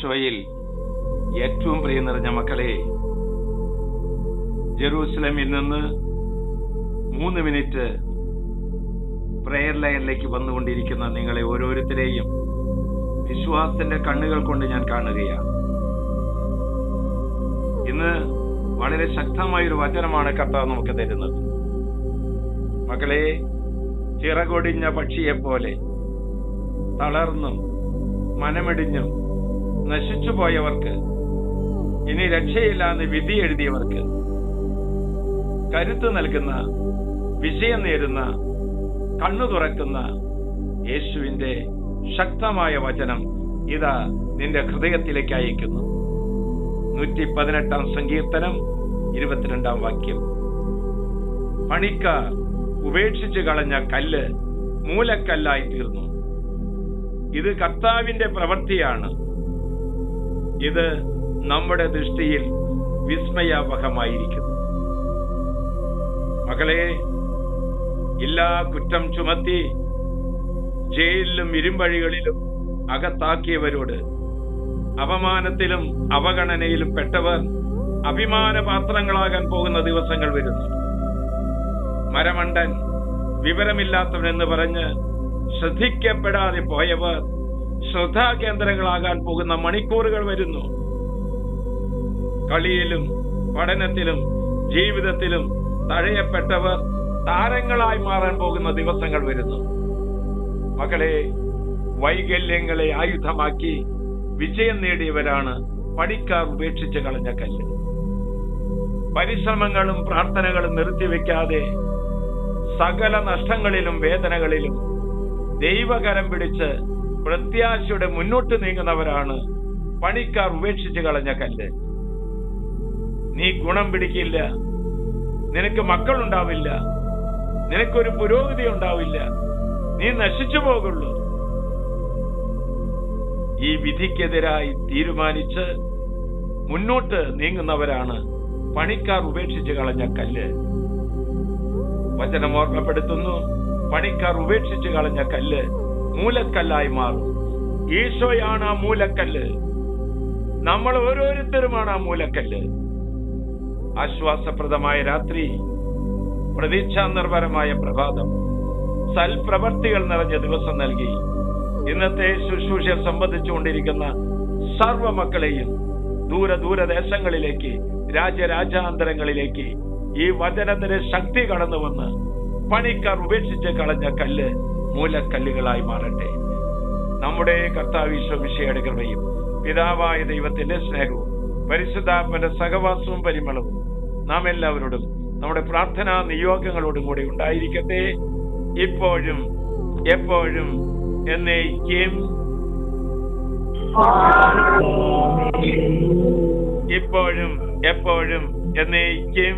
ഈശോയിൽ ഏറ്റവും പ്രിയം നിറഞ്ഞ മക്കളെ, ജെറൂസലമിൽ നിന്ന് 3 മിനിറ്റ് പ്രയർ ലൈനിലേക്ക് വന്നുകൊണ്ടിരിക്കുന്ന നിങ്ങളെ ഓരോരുത്തരെയും വിശ്വാസത്തിന്റെ കണ്ണുകൾ കൊണ്ട് ഞാൻ കാണുകയാണ്. ഇന്ന് വളരെ ശക്തമായൊരു വചനമാണ് കർത്താവ് നമുക്ക് തരുന്നത്. മക്കളെ, ചിറകൊടിഞ്ഞ പക്ഷിയെ പോലെ തളർന്നും മനമിടിഞ്ഞും നശിച്ചു പോയവർക്ക്, ഇനി രക്ഷയില്ലാന്ന് വിധി എഴുതിയവർക്ക് കരുത്ത് നൽകുന്ന, വിജയം നേരുന്ന, കണ്ണു തുറക്കുന്ന യേശുവിന്റെ ശക്തമായ വചനം ഇതാ നിന്റെ ഹൃദയത്തിലേക്ക് അയക്കുന്നു. 118 സങ്കീർത്തനം 22 വാക്യം. പണിക്കാർ ഉപേക്ഷിച്ചു കളഞ്ഞ കല്ല് മൂലക്കല്ലായി തീർന്നു. ഇത് കർത്താവിന്റെ പ്രവൃത്തിയാണ്. ഇത് നമ്മുടെ ദൃഷ്ടിയിൽ വിസ്മയാവഹമായിരിക്കുന്നു. മകളെ, എല്ലാ കുറ്റം ചുമത്തി ജയിലിലും ഇരുമ്പഴികളിലും അകത്താക്കിയവരോട് അപമാനത്തിലും അവഗണനയിലും പെട്ടവർ അഭിമാനപാത്രങ്ങളാകാൻ പോകുന്ന ദിവസങ്ങൾ വരുന്നു. മരമണ്ടൻ, വിവരമില്ലാത്തവനെന്ന് പറഞ്ഞ് ശ്രദ്ധിക്കപ്പെടാതെ പോയവർ ശ്രദ്ധാകേന്ദ്രങ്ങളാകാൻ പോകുന്ന മണിക്കൂറുകൾ വരുന്നു. കളിയിലും പഠനത്തിലും ജീവിതത്തിലും തഴയപ്പെട്ടവർ താരങ്ങളായി മാറാൻ പോകുന്ന ദിവസങ്ങൾ വരുന്നു. മക്കളെ, വൈകല്യങ്ങളെ ആയുധമാക്കി വിജയം നേടിയവരാണ് പണിക്കാർ ഉപേക്ഷിച്ച് കളഞ്ഞ കല്ല്. പരിശ്രമങ്ങളും പ്രാർത്ഥനകളും നിർത്തിവെക്കാതെ സകല നഷ്ടങ്ങളിലും വേദനകളിലും ദൈവകരം പിടിച്ച് പ്രത്യാശയുടെ മുന്നോട്ട് നീങ്ങുന്നവരാണ് പണിക്കാർ ഉപേക്ഷിച്ച് കളഞ്ഞ കല്ല്. നീ ഗുണം പിടിക്കില്ല, നിനക്ക് മക്കളുണ്ടാവില്ല, നിനക്കൊരു പുരോഗതി ഉണ്ടാവില്ല, നീ നശിച്ചു പോകുള്ളൂ. ഈ വിധിക്കെതിരായി തീരുമാനിച്ച് മുന്നോട്ട് നീങ്ങുന്നവരാണ് പണിക്കാർ ഉപേക്ഷിച്ച് കളഞ്ഞ കല്ല്. വചനം ഓർമ്മപ്പെടുത്തുന്നു, പണിക്കാർ ഉപേക്ഷിച്ച് കളഞ്ഞ കല്ല് മൂലക്കല്ലായി മാറും. ഈശോയാണ് ആ മൂലക്കല്ല്. നമ്മൾ ഓരോരുത്തരുമാണ് ആ മൂലക്കല്ല്. ആശ്വാസപ്രദമായ രാത്രി, പ്രതീക്ഷാനിർഭരമായ പ്രഭാതം, സൽപ്രവർത്തികൾ നിറഞ്ഞ ദിവസം നൽകി ഇന്നത്തെ ശുശ്രൂഷ സംബന്ധിച്ചുകൊണ്ടിരിക്കുന്ന സർവ മക്കളെയും ദൂരദേശങ്ങളിലേക്ക്, രാജ്യാന്തരങ്ങളിലേക്ക് ഈ വചനത്തിന് ശക്തി കടന്നു വന്ന് പണിക്കാർ ഉപേക്ഷിച്ച് കളഞ്ഞ കല്ല് മൂലക്കല്ലുകളായി മാറട്ടെ. നമ്മുടെ കർത്താവ് ഈശോ മിശിഹായുടെ കൃപയും പിതാവായ ദൈവത്തിന്റെ സ്നേഹവും പരിശുദ്ധാത്മന്റെ സഹവാസവും പരിമളവും നാം എല്ലാവരോടും നമ്മുടെ പ്രാർത്ഥനാ നിയോഗങ്ങളോടും കൂടി ഉണ്ടായിരിക്കട്ടെ, ഇപ്പോഴും എപ്പോഴും എന്നേക്കും. ഇപ്പോഴും എപ്പോഴും എന്നേക്കും.